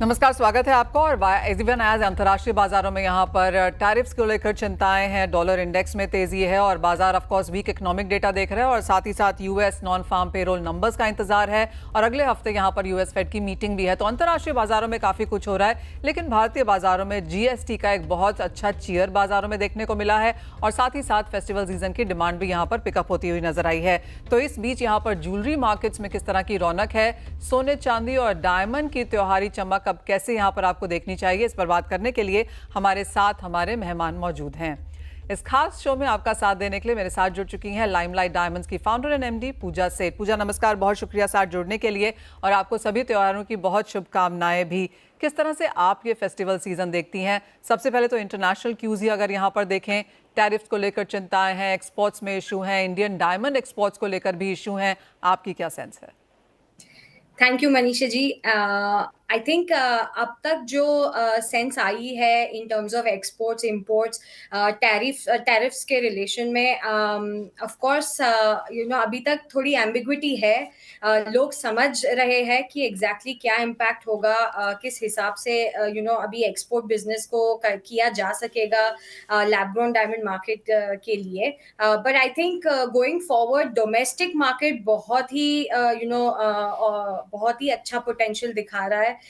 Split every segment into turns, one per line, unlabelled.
नमस्कार, स्वागत है आपका। और इवन आज अंतर्राष्ट्रीय बाजारों में यहाँ पर टैरिफ्स को लेकर चिंताएं हैं, डॉलर इंडेक्स में तेजी है और बाजार of course weak economic data देख रहे हैं और साथ ही साथ US non farm payroll numbers का इंतजार है और अगले हफ्ते यहाँ पर यूएस फेड की मीटिंग भी है। तो अंतर्राष्ट्रीय बाजारों में काफी कुछ हो रहा है, लेकिन भारतीय बाजारों में जीएसटी का एक बहुत अच्छा चीयर बाजारों में देखने को मिला है और साथ ही साथ फेस्टिवल सीजन की डिमांड भी यहाँ पर पिकअप होती हुई नजर आई है। तो इस बीच यहाँ पर ज्वेलरी मार्केट्स में किस तरह की रौनक है, सोने चांदी और डायमंड की त्योहारी चमक अब कैसे यहाँ पर आपको देखनी चाहिए, इस पर बात करने के लिए हमारे साथ हमारे मेहमान मौजूद हैं। इस खास शो में आपका साथ देने के लिए मेरे साथ जुड़ चुकी हैं लाइमलाइट डायमंड्स की फाउंडर एंड एमडी पूजा सेठ। पूजा नमस्कार, बहुत शुक्रिया साथ जुड़ने के लिए और आपको सभी त्योहारों की बहुत शुभकामनाएं भी। किस तरह से आप ये फेस्टिवल सीजन देखती हैं? सबसे पहले तो इंटरनेशनल क्यूज ही अगर यहाँ पर देखें, टैरिफ्स को लेकर चिंताएं हैं, एक्सपोर्ट्स में इशू हैं, इंडियन डायमंड एक्सपोर्ट्स को लेकर भी इशू हैं, आपकी क्या सेंस है?
Thank you Manisha ji. I think अब तक जो सेंस आई है in terms of exports imports tariffs के रिलेशन में, ऑफ कोर्स अभी तक थोड़ी एम्बिग्विटी है। लोग समझ रहे हैं कि एग्जैक्टली क्या इम्पैक्ट होगा, किस हिसाब से अभी एक्सपोर्ट बिजनेस को किया जा सकेगा लैब ग्रोन डायमंड मार्केट के लिए। But I think going forward domestic market बहुत ही बहुत ही अच्छा पोटेंशियल दिखा रहा है।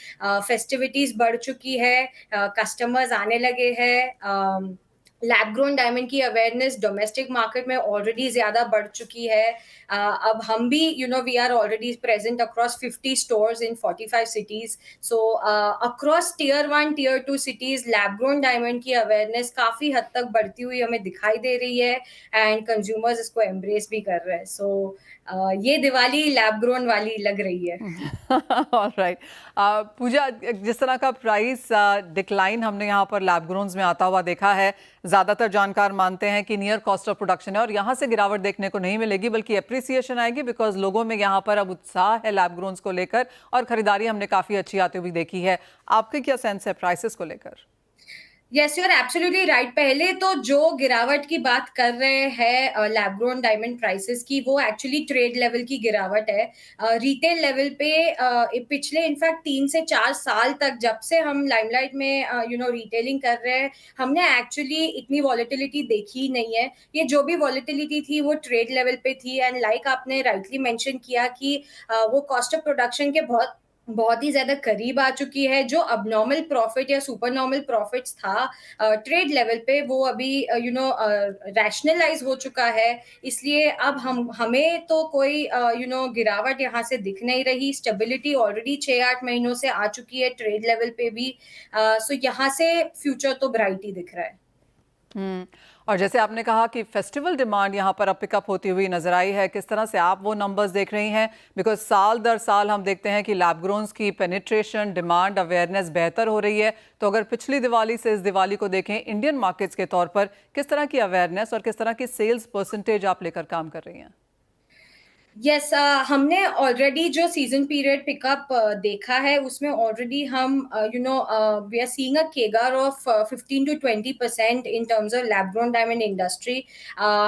फेस्टिविटीज बढ़ चुकी है, कस्टमर्स आने लगे हैं, लैब ग्रोन डायमंड की अवेयरनेस डोमेस्टिक मार्केट में ऑलरेडी ज्यादा बढ़ चुकी है। अब हम भी we are already present across 50 stores in 45 cities. So across tier 1 tier 2 cities lab grown diamond की अवेयरनेस काफी हद तक बढ़ती हुई हमें दिखाई दे रही है एंड कंज्यूमर्स इसको एम्ब्रेस भी कर रहे हैं। सो ये दिवाली लैब ग्रोन वाली लग रही है।
ऑलराइट। पूजा, जिस तरह का प्राइस डिक्लाइन हमने यहाँ पर लैब ग्रोन्स में आता हुआ देखा है, ज्यादातर जानकार मानते हैं कि नियर कॉस्ट ऑफ प्रोडक्शन है और यहाँ से गिरावट देखने को नहीं मिलेगी बल्कि एप्रिसिएशन आएगी, बिकॉज लोगों में यहाँ पर अब उत्साह है लैब ग्रोन्स को लेकर और खरीदारी हमने काफी अच्छी आती हुई देखी है। आपके क्या सेंस है प्राइसेस को लेकर?
Yes, you are absolutely right. पहले तो जो गिरावट की बात कर रहे हैं लैब ग्रोन डायमंड प्राइसेस की, वो एक्चुअली ट्रेड लेवल की गिरावट है। रिटेल लेवल पे पिछले इनफैक्ट 3 से 4 साल तक, जब से हम लाइमलाइट में रिटेलिंग कर रहे हैं, हमने एक्चुअली इतनी वॉलेटिलिटी देखी ही नहीं है। ये जो भी वॉलेटिलिटी थी वो ट्रेड लेवल पे थी एंड लाइक आपने राइटली मेंशन किया कि वो कॉस्ट ऑफ प्रोडक्शन के बहुत ही ज्यादा करीब आ चुकी है। जो अब नॉर्मल प्रॉफिट या सुपर नॉर्मल प्रॉफिट्स था ट्रेड लेवल पे, वो अभी रैशनलाइज हो चुका है। इसलिए अब हमें तो कोई गिरावट यहाँ से दिख नहीं रही। स्टेबिलिटी ऑलरेडी 6-8 महीनों से आ चुकी है ट्रेड लेवल पे भी। सो यहाँ से फ्यूचर तो ब्राइट ही दिख रहा है।
और जैसे आपने कहा कि फेस्टिवल डिमांड यहाँ पर अब पिकअप होती हुई नजर आई है, किस तरह से आप वो नंबर्स देख रही हैं? बिकॉज साल दर साल हम देखते हैं कि लैब ग्रोन्स की पेनिट्रेशन, डिमांड, अवेयरनेस बेहतर हो रही है। तो अगर पिछली दिवाली से इस दिवाली को देखें इंडियन मार्केट्स के तौर पर, किस तरह की अवेयरनेस और किस तरह की सेल्स परसेंटेज आप लेकर काम कर रही हैं?
यस, हमने ऑलरेडी जो सीजन पीरियड पिकअप देखा है उसमें ऑलरेडी हम we are seeing a CAGR of 15 to 20% in terms of lab grown diamond industry.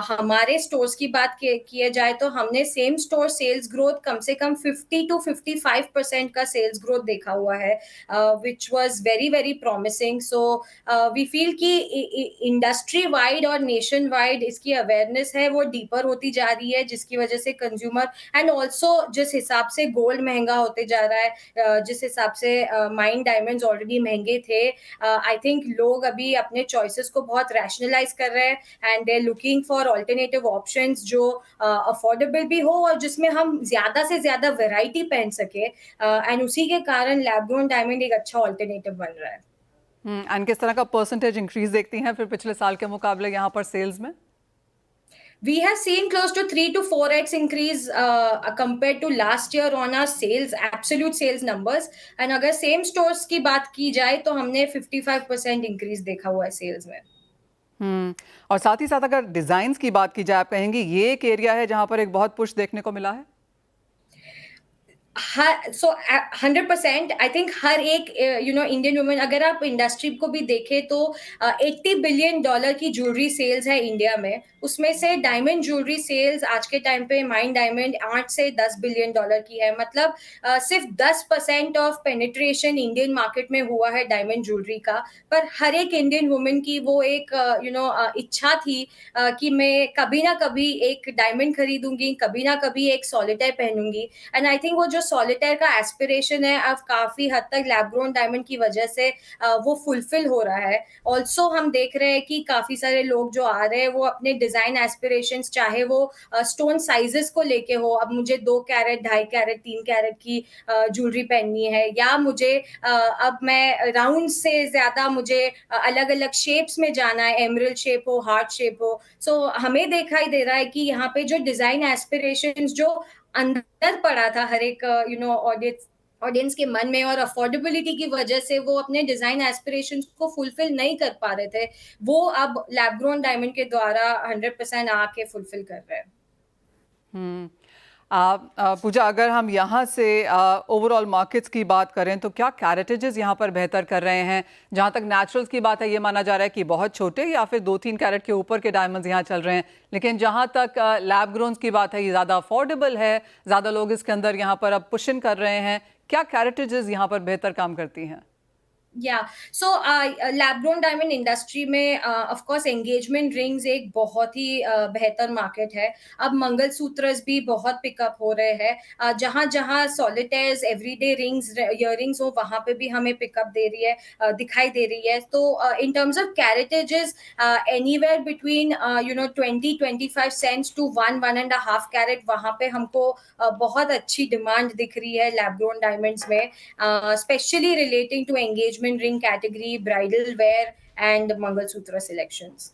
हमारे स्टोर्स की बात किया जाए तो हमने सेम स्टोर सेल्स ग्रोथ कम से कम 50 to 55% का सेल्स ग्रोथ देखा हुआ है, which was very very promising. So we feel कि इंडस्ट्री वाइड और नेशन वाइड इसकी अवेयरनेस है वो डीपर होती जा रही है, जिसकी वजह से कंज्यूमर एंड ऑल्सो जिस हिसाब से गोल्ड महंगा होते जा रहा है, जिस हिसाब से माइन डायमंड्स ऑलरेडी महंगे थे, आई थिंक लोग अभी अपने चॉइसेस को बहुत रैशनलाइज कर रहे हैं and they are looking for alternative options जो अफोर्डेबल भी हो और जिसमें हम ज्यादा से ज्यादा वैरायटी पहन सके, एंड उसी के कारण लैब ग्रोन डायमंड एक अच्छा ऑल्टरनेटिव बन रहा है।
एंड किस तरह का परसेंटेज इंक्रीज देखती हैं फिर पिछले साल के मुकाबले यहाँ पर सेल्स में?
We have seen close to 3 to 4x increase compared to last year on our sales, absolute sales numbers. And अगर same stores की बात की जाए तो हमने 55% increase देखा हुआ है sales में।
और साथ ही साथ अगर डिजाइन्स की बात की जाए, आप कहेंगी ये एक एरिया है जहां पर एक बहुत पुश देखने को मिला है?
सो 100% आई थिंक हर एक इंडियन वुमेन, अगर आप इंडस्ट्री को भी देखें तो $80 बिलियन की ज्वेलरी सेल्स है इंडिया में। उसमें से डायमंड ज्वेलरी सेल्स आज के टाइम पे माइन डायमंड 8 से 10 बिलियन डॉलर की है। मतलब सिर्फ 10% ऑफ पेनिट्रेशन इंडियन मार्केट में हुआ है डायमंड ज्वेलरी का। पर हर एक इंडियन वुमेन की वो एक इच्छा थी कि मैं कभी ना कभी एक डायमंड खरीदूंगी, कभी ना कभी एक सॉलिटेयर पहनूंगी। एंड आई थिंक वो जो सॉलिटेयर का एस्पिरेशन है अब काफी हद तक लैब ग्रोन डायमंड की वजह से वो फुलफिल हो रहा है। ऑल्सो हम देख रहे हैं कि काफी सारे लोग जो आ रहे हैं वो अपने डिजाइन एस्पिरेशंस, चाहे वो स्टोन साइजेस को लेके हो, अब मुझे 2 कैरेट, 2.5 कैरेट, 3 कैरेट की ज्वेलरी पहननी है, या मुझे अब मैं राउंड से ज्यादा मुझे अलग अलग शेप्स में जाना है, एमरल्ड शेप हो, हार्ट शेप हो। सो हमें दिखाई दे रहा है कि यहाँ पे जो डिजाइन एस्पिरेशंस जो अंदर पड़ा था हर एक ऑडियंस के मन में, और अफोर्डेबिलिटी की वजह से वो अपने डिजाइन एस्पिरेशंस को फुलफिल नहीं कर पा रहे थे, वो अब लैब ग्रोन डायमंड के द्वारा 100% आके फुलफिल कर रहे हैं।
हम्म। पूजा, अगर हम यहाँ से ओवरऑल मार्केट्स की बात करें तो क्या कैरेटेजेस यहाँ पर बेहतर कर रहे हैं? जहाँ तक नेचुरल्स की बात है, ये माना जा रहा है कि बहुत छोटे या फिर 2-3 कैरेट के ऊपर के डायमंड्स यहाँ चल रहे हैं, लेकिन जहाँ तक लैब ग्रोन्स की बात है, ये ज़्यादा अफोर्डेबल है, ज़्यादा लोग इसके अंदर यहाँ पर अब पुश इन कर रहे हैं। क्या कैरेटेजेस यहाँ पर बेहतर काम करती हैं?
या सो लैब ग्रोन डायमंड इंडस्ट्री में ऑफ कोर्स एंगेजमेंट रिंग्स एक बहुत ही बेहतर मार्केट है। अब मंगलसूत्रस भी बहुत पिकअप हो रहे हैं। जहां जहां सॉलिटेयर्स, एवरीडे रिंग्स, इयररिंग्स हो, वहां पे भी हमें पिकअप दे रही है, दिखाई दे रही है। तो in terms of caratages, anywhere between 20-25 cents to 1-1.5 carat, वहां पे हमको बहुत अच्छी डिमांड दिख रही है लैब ग्रोन डायमंड्स में, especially relating to engagement ring category, bridal wear, and Mangalsutra selections.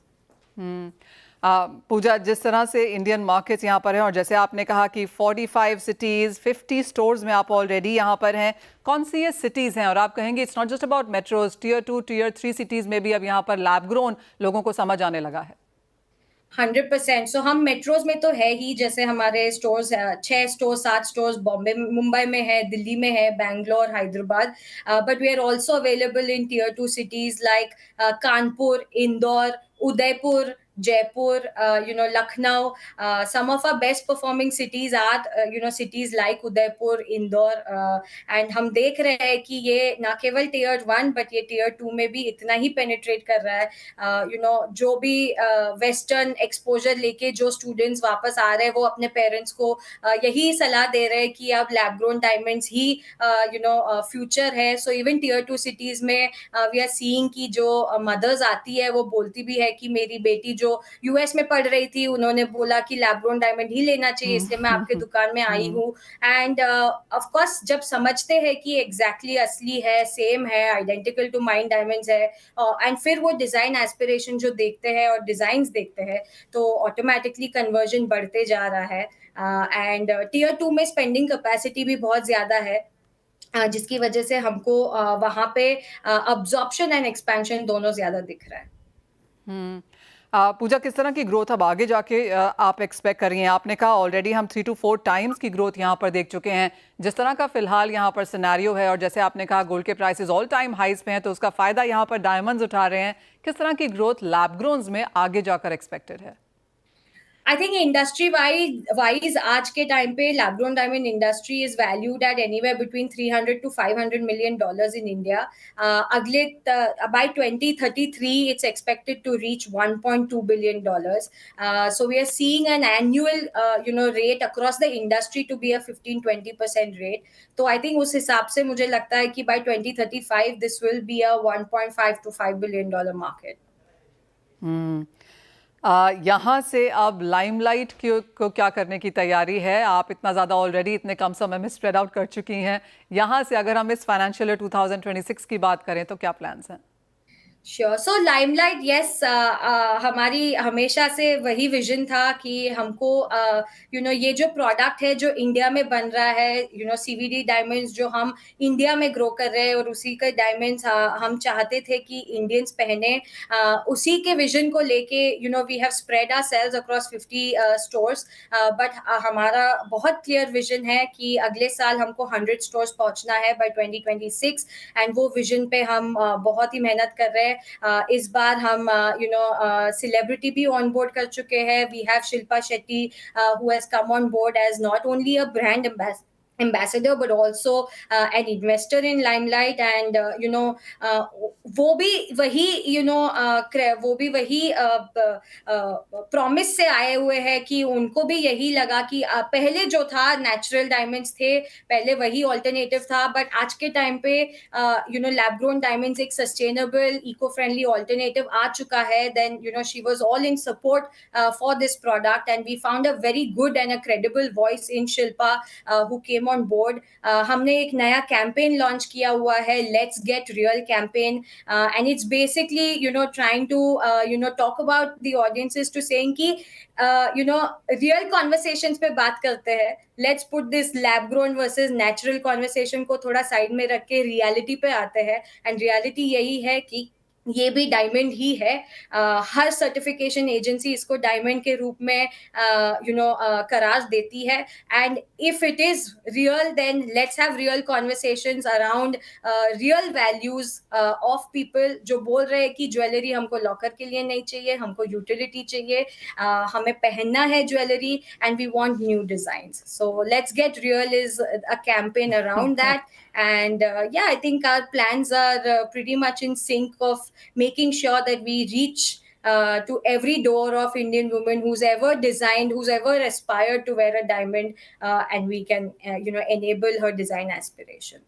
पूजा, जिस तरह से इंडियन मार्केट्स यहाँ पर हैं और जैसे आपने कहा कि 45 सिटीज़, 50 स्टोर्स में आप ऑलरेडी यहाँ पर हैं, कौन सी ये सिटीज़ हैं? और आप कहेंगे it's not just about metros, tier 2, tier 3 cities में भी अब यहाँ पर लैब ग्रोन लोगों को समझ आने लगा है।
100%। सो हम मेट्रोज में तो है ही, जैसे हमारे stores 6 store, 7 stores Bombay, Mumbai में है, दिल्ली में है, Bangalore, Hyderabad. But we are also available in tier 2 cities like Kanpur, Indore, Udaipur, Jaipur, Lucknow. Some of our best performing cities are, cities like Udaipur, Indore, and हम देख रहे हैं कि ये ना केवल टियर 1 बट ये टियर 2 में भी इतना ही पेनिट्रेट कर रहा है। जो भी वेस्टर्न एक्सपोजर लेके जो स्टूडेंट्स वापस आ रहे हैं, वो अपने पेरेंट्स को यही सलाह दे रहे हैं कि अब लैब ग्रोन डायमंड्स ही फ्यूचर है। सो इवन टियर 2 सिटीज में वी आर सीइंग कि जो मदर्स आती है वो बोलती भी है कि मेरी बेटी जो यूएस में पढ़ रही थी, उन्होंने बोला कि लैब ग्रोन डायमंड ही लेना चाहिए, इसलिए मैं आपके दुकान में आई हूँ। एंड ऑफ कोर्स जब समझते हैं कि एग्जैक्टली असली है, सेम है, आइडेंटिकल टू माइन डायमंड्स है, एंड फिर वो डिजाइन एस्पिरेशन जो देखते हैं और डिजाइन देखते हैं, तो ऑटोमेटिकली कन्वर्जन बढ़ते जा रहा है। एंड टियर 2 में स्पेंडिंग कैपेसिटी भी बहुत ज्यादा है, जिसकी वजह से हमको वहां पे अब्जॉर्प्शन एंड एक्सपेंशन दोनों ज्यादा दिख रहा है।
पूजा, किस तरह की ग्रोथ अब आगे जाके आप एक्सपेक्ट कर रही हैं? आपने कहा ऑलरेडी हम 3 to 4 टाइम्स की ग्रोथ यहाँ पर देख चुके हैं। जिस तरह का फिलहाल यहाँ पर सिनेरियो है और जैसे आपने कहा गोल्ड के प्राइसेस ऑल टाइम हाइज पे हैं, तो उसका फायदा यहाँ पर डायमंड्स उठा रहे हैं। किस तरह की ग्रोथ लैब ग्रोन्स में आगे जाकर एक्सपेक्टेड है?
आई थिंक इंडस्ट्री वाइज आज के टाइम पे lab grown diamond industry is valued at anywhere between 300 to 500 million dollars in India. अगले by 2033 it's expected to reach 1.2 billion dollars. So we are seeing an annual rate across the industry to be a 15-20% rate. तो I think उस हिसाब से मुझे लगता है कि by 2035 this will be a 1.5 to 5 billion dollar market.
यहाँ से अब लाइमलाइट को क्या करने की तैयारी है? आप इतना ज़्यादा ऑलरेडी इतने कम समय में स्प्रेड आउट कर चुकी हैं। यहाँ से अगर हम इस फाइनेंशियल ईयर 2026 की बात करें तो क्या प्लान्स हैं?
श्योर। सो लाइमलाइट, यस, हमारी हमेशा से वही विजन था कि हमको ये जो प्रोडक्ट है जो इंडिया में बन रहा है, सीवीडी डायमंड्स जो हम इंडिया में ग्रो कर रहे हैं, और उसी के डायमंड्स हम चाहते थे कि इंडियंस पहने। उसी के विजन को लेके we have spread our sales across 50 stores, but हमारा बहुत क्लियर विजन है कि अगले साल हमको 100 स्टोर्स पहुंचना है बाय 2026, एंड वो विजन पे हम बहुत ही मेहनत कर रहे हैं। इस बार हम सेलिब्रिटी भी ऑन बोर्ड कर चुके हैं। We have Shilpa Shetty who has come on board as not only a brand ambassador but also an investor in Limelight, and uh, वो भी वही वो भी वही प्रॉमिस से आए हुए हैं कि उनको भी यही लगा कि पहले जो था नेचुरल डायमंड्स थे, पहले वही ऑल्टरनेटिव था, बट आज के टाइम पे लैब ग्रोन डायमंड्स एक सस्टेनेबल इको फ्रेंडली ऑल्टरनेटिव आ चुका है। Then she was all in support for this product, and we found a very good and a credible voice in Shilpa who came on board. हमने एक नया campaign launch किया हुआ है, let's get real campaign, and it's basically trying to talk about the audiences to saying कि real conversations पे बात करते हैं। Let's put this lab grown versus natural conversation को थोड़ा साइड में रख के रियलिटी पे आते हैं, एंड रियलिटी यही है कि ये भी डायमंड ही है। हर सर्टिफिकेशन एजेंसी इसको डायमंड के रूप में करार देती है, and if it is real then let's have real conversations around real values of people जो बोल रहे हैं कि ज्वेलरी हमको लॉकर के लिए नहीं चाहिए, हमको यूटिलिटी चाहिए, हमें पहनना है jewellery, and we want new designs. So let's get real is a campaign around that, and I think our plans are pretty much in sync of making sure that we reach to every door of Indian women who's ever designed, who's ever aspired to wear a diamond, and we can enable her design aspiration.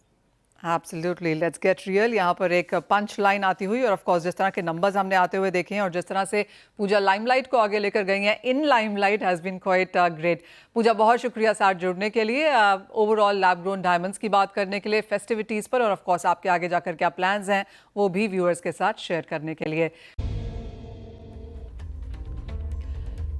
Absolutely, let's get real. यहाँ पर एक punch line आती हुई, और of course जिस तरह के numbers हमने आते हुए देखे हैं और जिस तरह से पूजा लाइमलाइट को आगे लेकर गई हैं, in limelight has been quite great. Pooja, बहुत शुक्रिया साथ जुड़ने के लिए, ओवरऑल लैब ग्रोन डायमंड्स की बात करने के लिए, फेस्टिविटीज़ पर, और ऑफ कोर्स आपके आगे जाकर क्या प्लान्स हैं वो भी व्यूअर्स के साथ शेयर करने के लिए।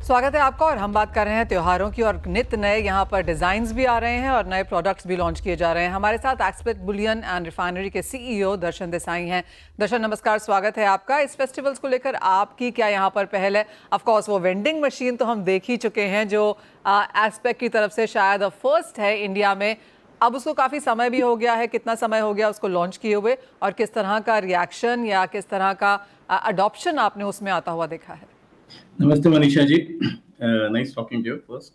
स्वागत है आपका, और हम बात कर रहे हैं त्योहारों की, और नित नए यहाँ पर डिज़ाइंस भी आ रहे हैं और नए प्रोडक्ट्स भी लॉन्च किए जा रहे हैं। हमारे साथ एक्सपेक्ट बुलियन एंड रिफाइनरी के सीईओ दर्शन देसाई हैं। दर्शन, नमस्कार, स्वागत है आपका। इस फेस्टिवल्स को लेकर आपकी क्या यहाँ पर पहल है? ऑफ कोर्स वो वेंडिंग मशीन तो हम देख ही चुके हैं जो एस्पेक्ट की तरफ से शायद फर्स्ट है इंडिया में। अब उसको काफ़ी समय भी हो गया है, कितना समय हो गया उसको लॉन्च किए हुए, और किस तरह का रिएक्शन या किस तरह का अडॉप्शन आपने उसमें आता हुआ देखा है?
नमस्ते Manisha ji, nice talking to you. First,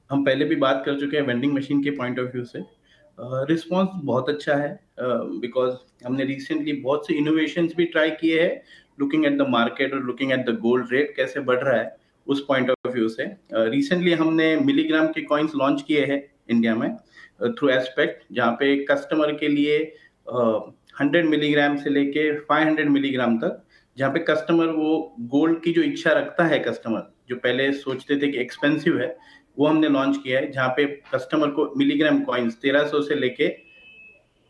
हम पहले भी बात कर चुके हैं वेंडिंग मशीन के पॉइंट ऑफ व्यू से। रिस्पांस बहुत अच्छा है, बिकॉज हमने रिसेंटली बहुत से इनोवेशंस भी ट्राई किए हैं, लुकिंग एट द मार्केट और looking at the gold rate कैसे बढ़ रहा है उस पॉइंट ऑफ व्यू से। रिसेंटली हमने मिलीग्राम के कॉइन्स लॉन्च किए हैं इंडिया में थ्रू एस्पेक्ट, जहाँ पे कस्टमर के लिए 100 मिलीग्राम से लेके 500 मिलीग्राम तक, जहाँ पे कस्टमर वो गोल्ड की जो इच्छा रखता है, कस्टमर जो पहले सोचते थे कि एक्सपेंसिव है, वो हमने लॉन्च किया है, जहाँ पे कस्टमर को मिलीग्राम कॉइन्स 1300 से लेके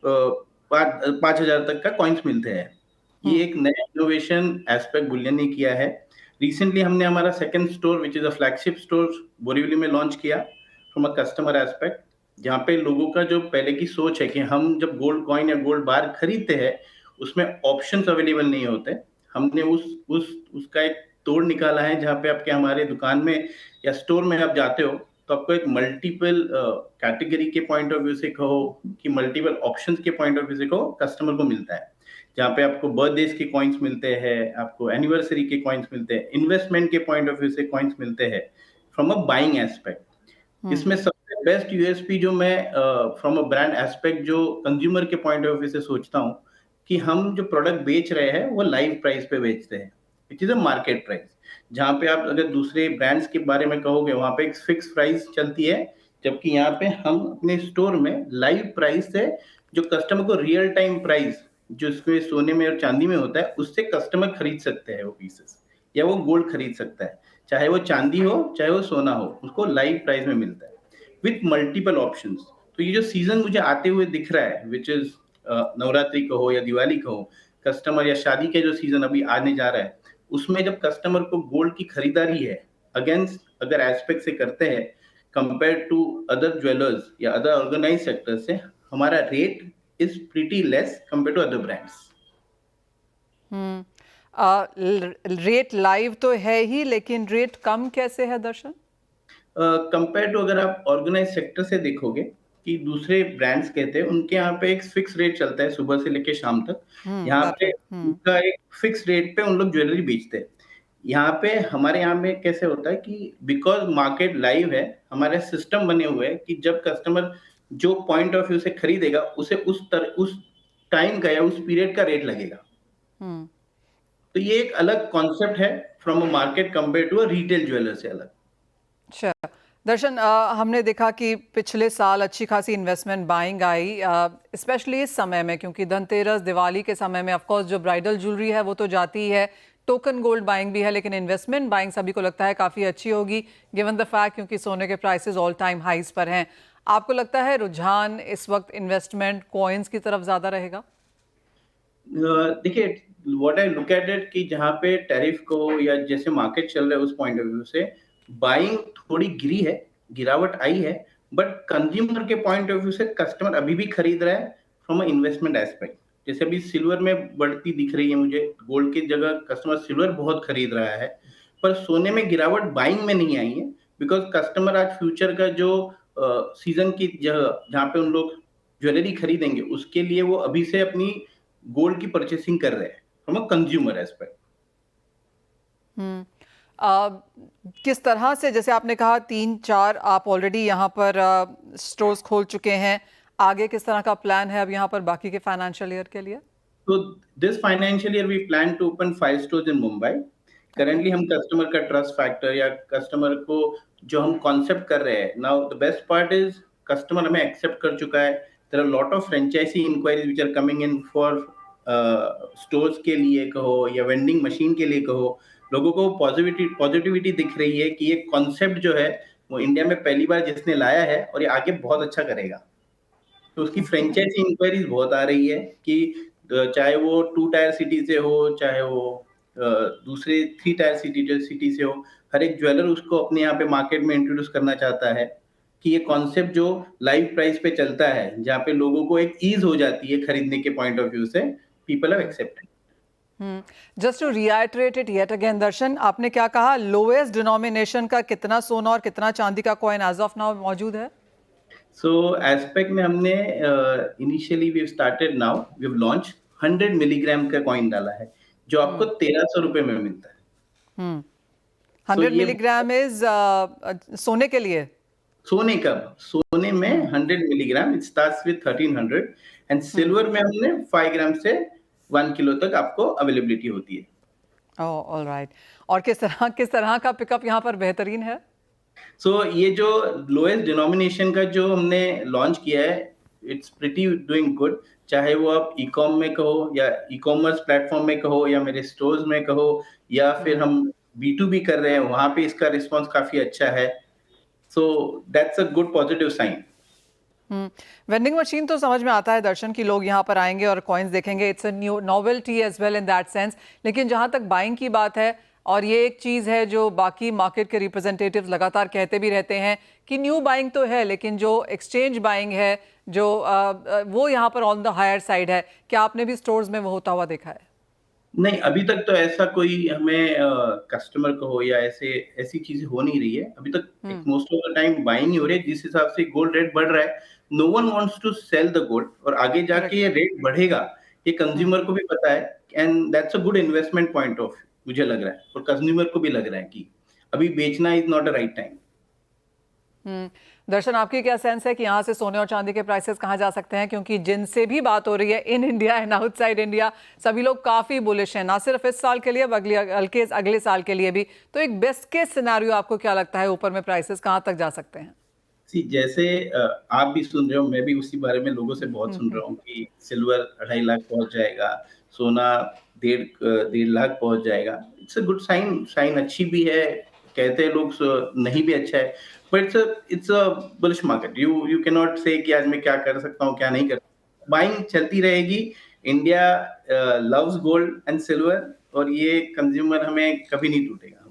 5000 तक का कॉइन्स मिलते हैं। ये एक नया इनोवेशन एस्पेक्ट बुलियन ने किया है। रिसेंटली हमने हमारा second store which is a flagship store Borivali में लॉन्च किया फ्रॉम अ कस्टमर एस्पेक्ट, जहाँ पे लोगों का जो पहले की सोच है कि हम जब गोल्ड कॉइन या गोल्ड बार खरीदते हैं उसमें ऑप्शंस अवेलेबल नहीं होते, हमने उसका एक तोड़ निकाला है, जहाँ पे आपके हमारे दुकान में या स्टोर में आप जाते हो तो आपको एक मल्टीपल कैटेगरी के पॉइंट ऑफ व्यू से कहो कि मल्टीपल ऑप्शंस के पॉइंट ऑफ व्यू से कहो, कस्टमर को मिलता है, जहाँ पे आपको बर्थडेज के कॉइन्स मिलते हैं, आपको एनिवर्सरी के कॉइन्स मिलते हैं, इन्वेस्टमेंट के पॉइंट ऑफ व्यू से कॉइन्स मिलते हैं फ्रॉम अ बाइंग एस्पेक्ट। इसमें सबसे बेस्ट यूएसपी जो मैं फ्रॉम अ ब्रांड एस्पेक्ट जो कंज्यूमर के पॉइंट ऑफ व्यू से सोचता हूँ कि हम जो प्रोडक्ट बेच रहे हैं वो लाइव प्राइस पे बेचते हैं, which is a market price. जहाँ पे आप अगर दूसरे ब्रांड्स के बारे में कहोगे वहाँ पे एक फिक्स प्राइस चलती है, जबकि यहाँ पे हम अपने स्टोर में लाइव प्राइस से जो कस्टमर को रियल टाइम प्राइस जो इसमें सोने में और चांदी में होता है उससे कस्टमर खरीद सकते हैं वो पीसेस, या वो गोल्ड खरीद सकता है, चाहे वो चांदी हो चाहे वो सोना हो, उसको लाइव प्राइस में मिलता है विथ मल्टीपल ऑप्शंस। तो ये जो सीजन मुझे आते हुए दिख रहा है, विच इज नवरात्रि कहो या दिवाली कहो, कस्टमर या शादी के जो सीजन अभी आने जा रहा है, उसमें जब कस्टमर को गोल्ड की खरीदारी है अगेंस्ट अगर एस्पेक्ट से करते हैं कंपेयर टू अदर ज्वेलर्स या अदर ऑर्गेनाइज सेक्टर से, हमारा rate is pretty less compare to other brands.
Rate live तो है ही, लेकिन रेट कम कैसे है दर्शन?
कंपेयर टू अगर आप ऑर्गेनाइज सेक्टर से देखोगे कि दूसरे ब्रांड्स कहते हैं उनके यहाँ पे एक फिक्स रेट चलता है सुबह से लेके शाम तक। यहाँ पे उनका एक फिक्स रेट पे उन लोग ज्वेलरी बेचते हैं। यहाँ पे हमारे यहाँ में कैसे होता है कि बिकॉज मार्केट लाइव है, हमारे सिस्टम बने हुए हैं कि जब कस्टमर जो पॉइंट ऑफ व्यू से खरीदेगा उसे उस टाइम का या उस पीरियड का रेट लगेगा। तो ये एक अलग कॉन्सेप्ट है from a market compare to a retail jeweller से अलग।
अच्छा दर्शन, हमने देखा कि पिछले साल अच्छी खासी इन्वेस्टमेंट बाइंग आई, स्पेशली इस समय में, क्योंकि धनतेरस दिवाली के समय में ऑफ कोर्स जो ब्राइडल ज्वेलरी है वो तो जाती है, टोकन गोल्ड बाइंग भी है, लेकिन इन्वेस्टमेंट बाइंग सभी को लगता है काफ़ी अच्छी होगी गिवन द फैक्ट क्योंकि सोने के प्राइसेस ऑल टाइम हाइज पर हैं। आपको लगता है रुझान इस वक्त इन्वेस्टमेंट कॉइन्स की तरफ ज़्यादा रहेगा?
देखिए, what I look at it कि जहाँ पे टैरिफ को या जैसे मार्केट चल रहा है उस पॉइंट ऑफ व्यू से बाइंग थोड़ी गिरी है, गिरावट आई है, बट कंज्यूमर के पॉइंट ऑफ व्यू से कस्टमर अभी भी खरीद रहा है फ्रॉम अ इन्वेस्टमेंट एस्पेक्ट। जैसे अभी सिल्वर में बढ़ती दिख रही है मुझे, गोल्ड की जगह कस्टमर सिल्वर बहुत खरीद रहा है, पर सोने में गिरावट बाइंग में नहीं आई है बिकॉज कस्टमर आज फ्यूचर का जो सीजन की जगह जहाँ पे उन लोग ज्वेलरी खरीदेंगे उसके लिए वो अभी से अपनी गोल्ड की परचेसिंग कर रहे हैं फ्रॉम अ कंज्यूमर एस्पेक्ट।
किस तरह से, जैसे आपने कहा 3-4 आप ऑलरेडी यहाँ पर स्टोर्स खोल चुके हैं, आगे किस तरह का प्लान है अब यहाँ पर बाकी के फाइनेंशियल ईयर के लिए?
तो this financial year we plan to open 5 stores in Mumbai. Currently हम कस्टमर का ट्रस्ट फैक्टर या कस्टमर को जो हम कॉन्सेप्ट कर रहे हैं, now the best part is customer हमें एक्सेप्ट कर चुका है। There are lot of franchisee inquiries which are coming in for stores के लिए कहो या वेंडिंग मशीन के लिए कहो, लोगों को पॉजिटिविटी दिख रही है कि ये कॉन्सेप्ट जो है वो इंडिया में पहली बार जिसने लाया है और ये आगे बहुत अच्छा करेगा। तो उसकी फ्रेंचाइजी इंक्वायरीज बहुत आ रही है कि चाहे वो 2 टायर सिटी से हो, चाहे वो दूसरे 3 टायर सिटी से हो, हर एक ज्वेलर उसको अपने यहाँ पे मार्केट में इंट्रोड्यूस करना चाहता है कि ये कॉन्सेप्ट जो लाइव प्राइस पे चलता है, जहाँ पे लोगों को एक ईज हो जाती है खरीदने के पॉइंट ऑफ व्यू से, people have accepted.
Just to reiterate it yet again Darshan, आपने क्या कहा, लोएस्ट डिनोमिनेशन का कितना सोना और कितना चांदी का कॉइन एज ऑफ नाउ मौजूद है?
सो एस्पेक्ट में हमने initially we started now we have launch 100 milligram का कॉइन डाला है जो आपको 1300 रुपए में मिलता है।
100 मिलीग्राम इज सोने के लिए? सोने में
100 milligram, it starts with 1300 and silver में हमने 5 ग्राम से 1 किलो तक आपको अवेलेबिलिटी होती है।
ओह ऑलराइट। और किस तरह का पिकअप यहाँ पर बेहतरीन है?
ये जो लोएस्ट डिनोमिनेशन का जो हमने लॉन्च किया है, इट्स प्रीटी डूइंग गुड। चाहे वो आप ई कॉम में कहो या ई कॉमर्स प्लेटफॉर्म में कहो या मेरे स्टोर्स में कहो या फिर हम B2B कर रहे हैं, वहां पे इसका रिस्पॉन्स काफी अच्छा है। So that's a good positive sign.
Vending machine तो समझ में आता है दर्शन की लोग यहाँ पर आएंगे और कॉइन्स देखेंगे, it's a new novelty as well in that sense. लेकिन जहाँ तक बाइंग की बात है, और ये एक चीज़ है जो बाकी मार्केट के रिप्रेजेंटेटिव्स लगातार कहते भी रहते हैं कि न्यू बाइंग तो है लेकिन जो एक्सचेंज बाइंग है जो वो यहाँ पर ऑन द हायर साइड है। क्या आपने भी स्टोर्स में वो होता हुआ देखा है?
नहीं, अभी तक तो ऐसा कोई हमें कस्टमर को हो या ऐसी चीजें हो नहीं रही है अभी तक। Most of the time buying ही हो रही है। जिस हिसाब से गोल्ड रेट बढ़ रहा है, no one wants to sell the gold, और आगे जाके ये रेट बढ़ेगा ये कंज्यूमर को भी पता है and that's a good investment point of मुझे लग रहा है, और कंज्यूमर को भी लग रहा है कि अभी बेचना is not a right time.
Darshan, आपकी क्या सेंस है कि यहाँ से सोने और चांदी के प्राइसेस कहाँ जा सकते हैं? क्योंकि जिनसे भी बात हो रही है in India and outside India, सभी लोग काफी बुलिश हैं, ना सिर्फ इस साल के लिए बल्कि अगले साल के लिए भी। तो एक बेस्ट केस सिनेरियो आपको क्या लगता है, ऊपर में प्राइसेस कहाँ तक जा सकते हैं?
जैसे आप भी सुन रहे हो, मैं भी उसी बारे में लोगों से बहुत सुन रहा हूँ कि सिल्वर 2.5 लाख पहुंच जाएगा, सोना 1.5 लाख पहुंच जाएगा। इट्स अ गुड साइन अच्छी भी है, कहते हैं लोग, नहीं भी अच्छा है, but it's a bullish market. You can not से कि आज मैं क्या कर सकता हूँ क्या नहीं कर सकता। बाइंग चलती रहेगी, India loves gold and silver, और ये कंज्यूमर हमें कभी नहीं टूटेगा हमारा।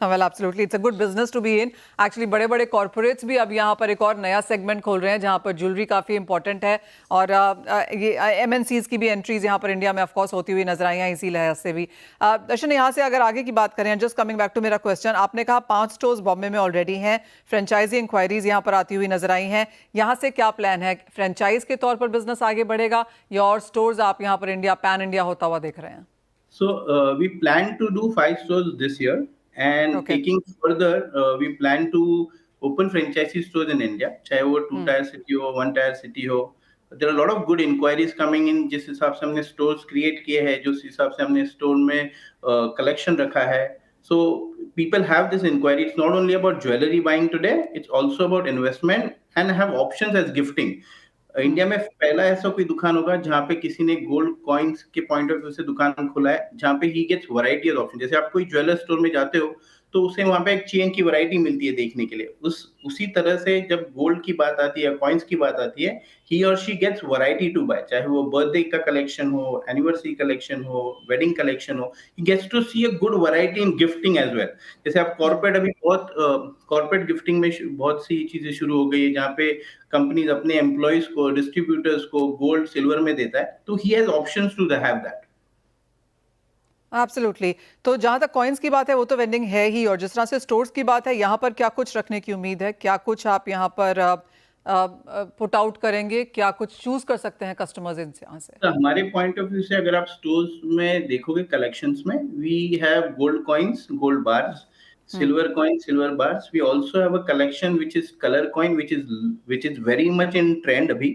Well absolutely, it's a good business to be in. Actually बड़े बड़े कॉर्पोरेट्स भी अब यहाँ पर एक और नया सेगमेंट खोल रहे हैं जहाँ पर ज्वेलरी काफ़ी इंपॉर्टेंट है, और ये एमएनसीज की भी एंट्रीज यहाँ पर इंडिया में ऑफकोर्स होती हुई नजर आई हैं इसी लिहाज से भी। दर्शन, यहाँ से अगर आगे की बात करें, जस्ट कमिंग बैक टू मेरा क्वेश्चन, आपने कहा 5 स्टोर्स बॉम्बे में ऑलरेडी हैं, फ्रेंचाइजी इंक्वायरीज यहाँ पर आती हुई नजर आई हैं, यहाँ से क्या प्लान है? फ्रेंचाइज के तौर पर बिजनेस आगे बढ़ेगा या और स्टोर्स आप यहाँ पर इंडिया पैन इंडिया होता हुआ देख रहे हैं?
So we plan to do 5 stores this year, and
Okay.
taking further, we plan to open franchisee stores in India. चाहे वो 2-tier city हो, 1-tier city हो. There are a lot of good inquiries coming in. जिस हिसाब से हमने stores create किए हैं, जिस हिसाब से हमने store में collection रखा है. So people have this inquiry. It's not only about jewelry buying today. It's also about investment and have options as gifting. India में पहला ऐसा कोई दुकान होगा जहाँ पे किसी ने गोल्ड कॉइन्स के पॉइंट ऑफ व्यू से दुकान खोला है, जहाँ पे he gets variety of option. जैसे आप कोई ज्वेलर स्टोर में जाते हो तो उसे वहां पे एक चेन की वैरायटी मिलती है देखने के लिए। उसी तरह से जब गोल्ड की बात आती है, कॉइन्स की बात आती है, ही और she gets variety to buy, चाहे वो बर्थडे का कलेक्शन हो, एनिवर्सरी कलेक्शन हो, वेडिंग कलेक्शन हो, he gets to see a good variety in gifting as well. जैसे आप कॉर्पोरेट, अभी बहुत कॉर्पोरेट गिफ्टिंग में बहुत सी चीजें शुरू हो गई है जहाँ पे कंपनीज अपने एम्प्लॉइज को, डिस्ट्रीब्यूटर्स को गोल्ड सिल्वर में देता है, तो he has options to have that.
Absolutely. तो जहां तक कॉइन्स की बात है वो तो वेंडिंग है ही, और जिस तरह से स्टोर्स की बात है, यहाँ पर क्या कुछ रखने की उम्मीद है? क्या कुछ आप यहाँ पर पुट आउट करेंगे? क्या कुछ चूज कर सकते हैं कस्टमर्स इनसे यहाँ से?
तो हमारे पॉइंट ऑफ व्यू से अगर आप स्टोर्स में देखोगे कलेक्शंस में, we have gold coins, gold bars, silver coin, silver bars. We also have a collection which is color coin, which is very much in trend अभी,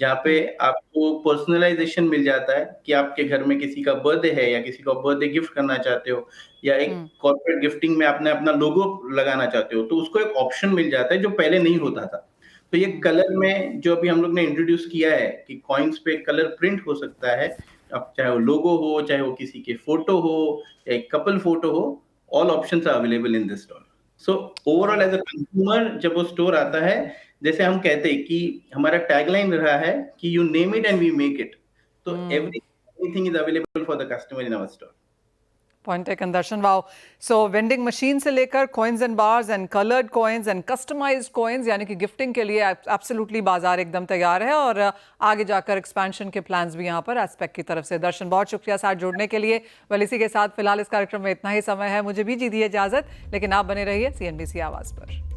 जहाँ पे आपको पर्सनलाइजेशन मिल जाता है कि आपके घर में किसी का बर्थडे है या किसी को बर्थडे गिफ्ट करना चाहते हो, या एक कॉर्पोरेट गिफ्टिंग में आपने अपना लोगो लगाना चाहते हो, तो उसको एक ऑप्शन मिल जाता है जो पहले नहीं होता था। तो ये कलर में जो अभी हम लोग ने इंट्रोड्यूस किया है कि कॉइन्स पे कलर प्रिंट हो सकता है, अब चाहे वो लोगो हो, चाहे वो किसी के फोटो हो या एक कपल फोटो हो, all options are available in this store. So overall as a consumer, जब वो स्टोर आता है, जैसे हम कहते हैं कि हमारा टैगलाइन रहा है कि you name it and we make it. तो everything is available for the customer in our store.
Point taken Darshan. Wow. So vending machine से लेकर coins and bars and coloured coins and customised coins, यानी कि gifting के लिए absolutely बाजार एकदम तैयार है, और आगे जाकर एक्सपेंशन के प्लान्स भी यहाँ पर एस्पेक्ट की तरफ से। दर्शन, बहुत शुक्रिया साथ जुड़ने के लिए। वेल, इसी के साथ फिलहाल इस कार्यक्रम में इतना ही समय है, मुझे भी दीजिए इजाजत, लेकिन आप बने रहिए CNBC आवाज पर।